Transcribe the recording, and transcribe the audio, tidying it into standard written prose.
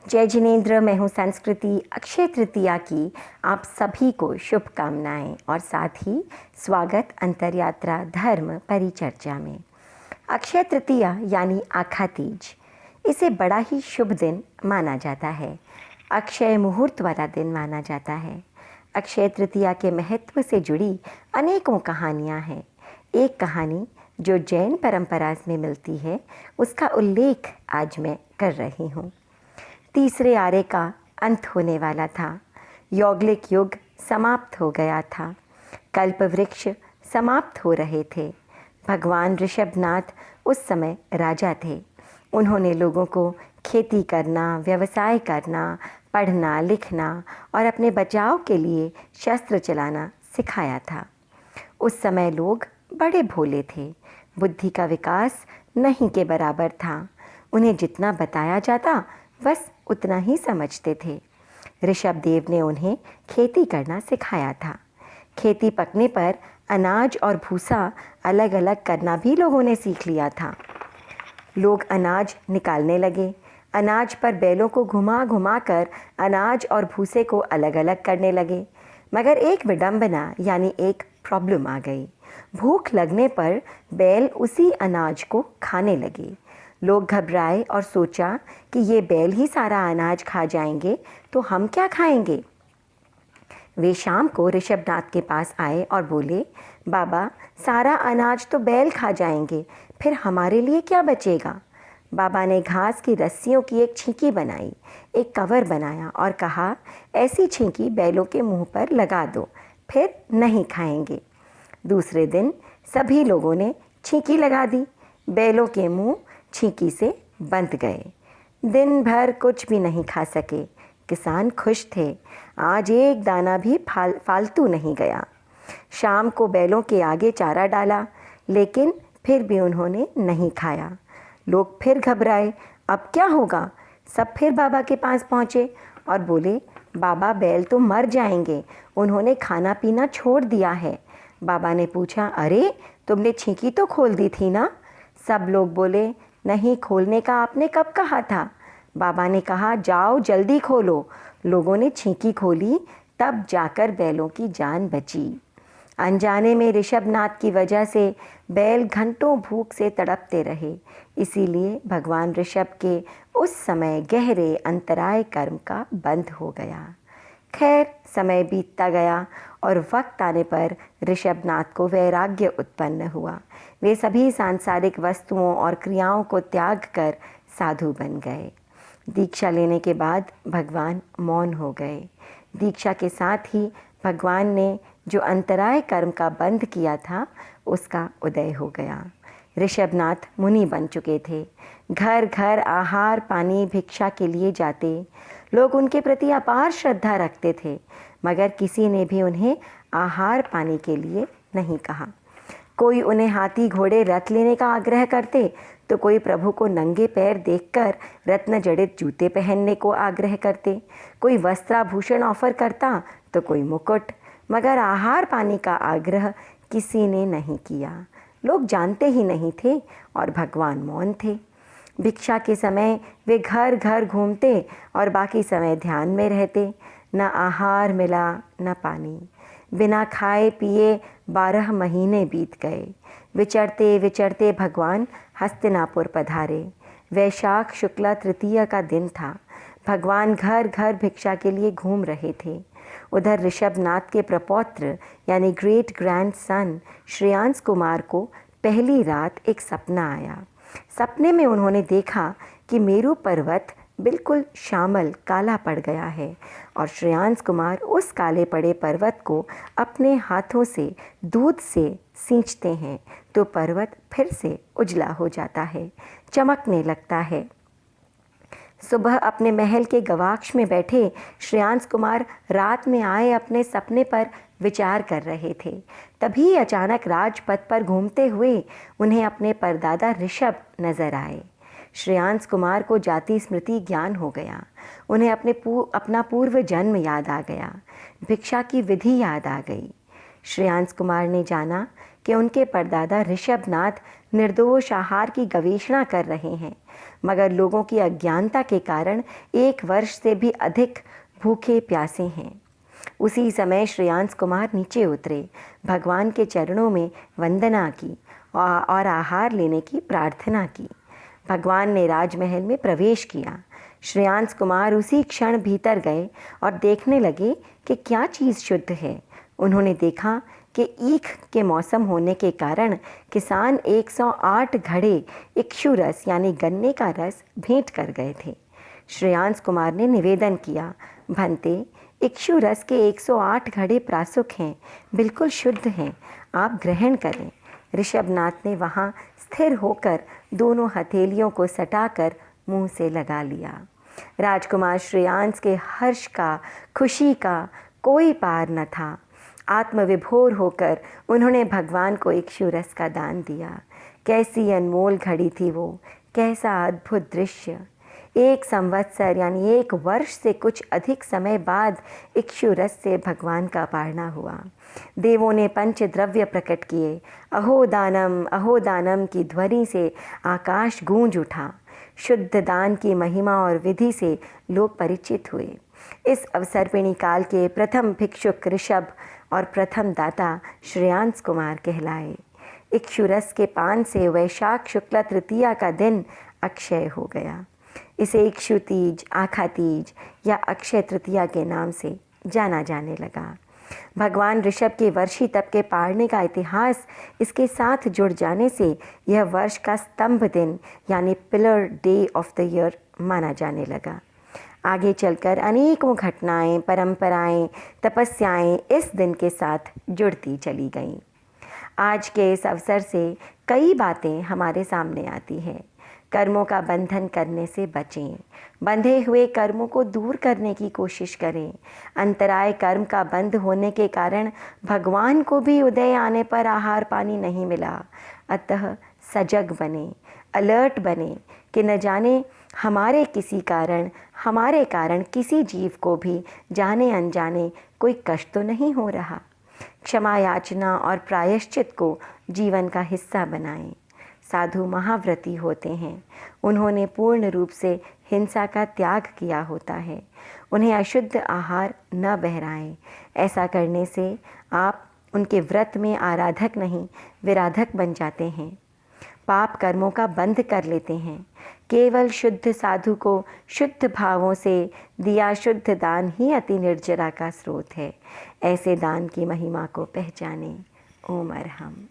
जय जिनेंद्र, मैं हूँ संस्कृति। अक्षय तृतीया की आप सभी को शुभकामनाएं और साथ ही स्वागत अंतर्यात्रा धर्म परिचर्चा में। अक्षय तृतीया यानी आखा तीज, इसे बड़ा ही शुभ दिन माना जाता है। अक्षय मुहूर्त वाला दिन माना जाता है। अक्षय तृतीया के महत्व से जुड़ी अनेकों कहानियाँ हैं। एक कहानी जो जैन परंपरा में मिलती है, उसका उल्लेख आज मैं कर रही हूँ। तीसरे आरे का अंत होने वाला था। यौगिक युग समाप्त हो गया था। कल्प वृक्ष समाप्त हो रहे थे। भगवान ऋषभनाथ उस समय राजा थे। उन्होंने लोगों को खेती करना, व्यवसाय करना, पढ़ना, लिखना और अपने बचाव के लिए शस्त्र चलाना सिखाया था। उस समय लोग बड़े भोले थे। बुद्धि का विकास नहीं के बराबर था। उन्हें जितना बताया जाता बस उतना ही समझते थे। ऋषभ देव ने उन्हें खेती करना सिखाया था। खेती पकने पर अनाज और भूसा अलग अलग करना भी लोगों ने सीख लिया था। लोग अनाज निकालने लगे। अनाज पर बैलों को घुमा घुमा कर अनाज और भूसे को अलग अलग करने लगे। मगर एक विडंबना यानी एक प्रॉब्लम आ गई। भूख लगने पर बैल उसी अनाज को खाने लगे। लोग घबराए और सोचा कि ये बैल ही सारा अनाज खा जाएंगे तो हम क्या खाएंगे। वे शाम को ऋषभनाथ के पास आए और बोले, बाबा, सारा अनाज तो बैल खा जाएंगे, फिर हमारे लिए क्या बचेगा। बाबा ने घास की रस्सियों की एक छींकी बनाई, एक कवर बनाया और कहा, ऐसी छींकी बैलों के मुंह पर लगा दो, फिर नहीं खाएंगे। दूसरे दिन सभी लोगों ने छींकी लगा दी। बैलों के मुंह छींकी से बंद गए। दिन भर कुछ भी नहीं खा सके। किसान खुश थे। आज एक दाना भी फालतू नहीं गया। शाम को बैलों के आगे चारा डाला, लेकिन फिर भी उन्होंने नहीं खाया। लोग फिर घबराए, अब क्या होगा। सब फिर बाबा के पास पहुँचे और बोले, बाबा, बैल तो मर जाएंगे, उन्होंने खाना पीना छोड़ दिया है। बाबा ने पूछा, अरे, तुमने छींकी तो खोल दी थी ना। सब लोग बोले, नहीं, खोलने का आपने कब कहा था। बाबा ने कहा, जाओ जल्दी खोलो। लोगों ने छींकी खोली, तब जाकर बैलों की जान बची। अनजाने में ऋषभनाथ की वजह से बैल घंटों भूख से तड़पते रहे। इसीलिए भगवान ऋषभ के उस समय गहरे अंतराय कर्म का बंध हो गया। खैर, समय बीतता गया और वक्त आने पर ऋषभनाथ को वैराग्य उत्पन्न हुआ। वे सभी सांसारिक वस्तुओं और क्रियाओं को त्याग कर साधु बन गए। दीक्षा लेने के बाद भगवान मौन हो गए। दीक्षा के साथ ही भगवान ने जो अंतराय कर्म का बंध किया था, उसका उदय हो गया। ऋषभनाथ मुनि बन चुके थे। घर घर आहार पानी भिक्षा के लिए जाते। लोग उनके प्रति अपार श्रद्धा रखते थे, मगर किसी ने भी उन्हें आहार पानी के लिए नहीं कहा। कोई उन्हें हाथी घोड़े रथ लेने का आग्रह करते, तो कोई प्रभु को नंगे पैर देखकर रत्न जड़ित जूते पहनने को आग्रह करते। कोई वस्त्राभूषण ऑफर करता तो कोई मुकुट, मगर आहार पानी का आग्रह किसी ने नहीं किया। लोग जानते ही नहीं थे और भगवान मौन थे। भिक्षा के समय वे घर घर घूमते और बाकी समय ध्यान में रहते। न आहार मिला न पानी। बिना खाए पिए 12 महीने बीत गए। विचरते विचरते भगवान हस्तिनापुर पधारे। वैशाख शुक्ला तृतीया का दिन था। भगवान घर घर भिक्षा के लिए घूम रहे थे। उधर ऋषभनाथ के प्रपौत्र यानी great grand son Shreyansh Kumar को पहली रात एक सपना आया। सपने में उन्होंने देखा कि मेरू पर्वत बिल्कुल श्यामल काला पड़ गया है और श्रेयांश कुमार उस काले पड़े पर्वत को अपने हाथों से दूध से सींचते हैं तो पर्वत फिर से उजला हो जाता है, चमकने लगता है। सुबह अपने महल के गवाक्ष में बैठे श्रेयांश कुमार रात में आए अपने सपने पर विचार कर रहे थे। तभी अचानक राजपथ पर घूमते हुए उन्हें अपने परदादा ऋषभ नजर आए। श्रेयांश कुमार को जाति स्मृति ज्ञान हो गया। उन्हें अपना पूर्व जन्म याद आ गया। भिक्षा की विधि याद आ गई। श्रेयांश कुमार ने जाना कि उनके परदादा ऋषभनाथ निर्दोष आहार की गवेषणा कर रहे हैं। मगर लोगों की अज्ञानता के कारण 1 वर्ष से भी अधिक भूखे प्यासे हैं। उसी समय श्रेयांश कुमार नीचे उतरे, भगवान के चरणों में वंदना की और आहार लेने की प्रार्थना की। भगवान ने राजमहल में प्रवेश किया। श्रेयांश कुमार उसी क्षण भीतर गए और देखने लगे कि क्या चीज़ शुद्ध है। उन्होंने देखा कि ईख के मौसम होने के कारण किसान 108 घड़े इक्षु रस यानी गन्ने का रस भेंट कर गए थे। श्रेयांश कुमार ने निवेदन किया, भंते, इक्षु रस के 108 घड़े प्रासुक हैं, बिल्कुल शुद्ध हैं, आप ग्रहण करें। ऋषभनाथ ने वहाँ स्थिर होकर दोनों हथेलियों को सटाकर मुंह से लगा लिया। राजकुमार श्रेयांश के हर्ष का, खुशी का कोई पार न था। आत्मविभोर होकर उन्होंने भगवान को इक्षु रस का दान दिया। कैसी अनमोल घड़ी थी वो, कैसा अद्भुत दृश्य। 1 संवत्सर यानी 1 वर्ष से कुछ अधिक समय बाद इक्षु रस से भगवान का पारना हुआ। देवों ने पंचद्रव्य प्रकट किए। अहो दानम की ध्वनि से आकाश गूंज उठा। शुद्ध दान की महिमा और विधि से लोग परिचित हुए। इस अवसर्पिणी काल के प्रथम भिक्षुक ऋषभ और प्रथम दाता श्रेयांश कुमार कहलाए। इक्षुरस के पान से वैशाख शुक्ला तृतीया का दिन अक्षय हो गया। इसे इक्षु तीज, आखा तीज या अक्षय तृतीया के नाम से जाना जाने लगा। भगवान ऋषभ के वर्षी तप के पारने का इतिहास इसके साथ जुड़ जाने से यह वर्ष का स्तंभ दिन यानी pillar day of the year माना जाने लगा। आगे चलकर अनेकों घटनाएं, परंपराएं, तपस्याएं इस दिन के साथ जुड़ती चली गईं। आज के इस अवसर से कई बातें हमारे सामने आती हैं। कर्मों का बंधन करने से बचें, बंधे हुए कर्मों को दूर करने की कोशिश करें। अंतराय कर्म का बंद होने के कारण भगवान को भी उदय आने पर आहार पानी नहीं मिला। अतः सजग बने, अलर्ट बने कि न जाने हमारे कारण किसी जीव को भी जाने अनजाने कोई कष्ट तो नहीं हो रहा। क्षमा याचना और प्रायश्चित को जीवन का हिस्सा बनाएं। साधु महाव्रती होते हैं, उन्होंने पूर्ण रूप से हिंसा का त्याग किया होता है। उन्हें अशुद्ध आहार न बहराएं। ऐसा करने से आप उनके व्रत में आराधक नहीं विराधक बन जाते हैं, पाप कर्मों का बंध कर लेते हैं। केवल शुद्ध साधु को शुद्ध भावों से दिया शुद्ध दान ही अति निर्जरा का स्रोत है। ऐसे दान की महिमा को पहचानें। ओम अरहम।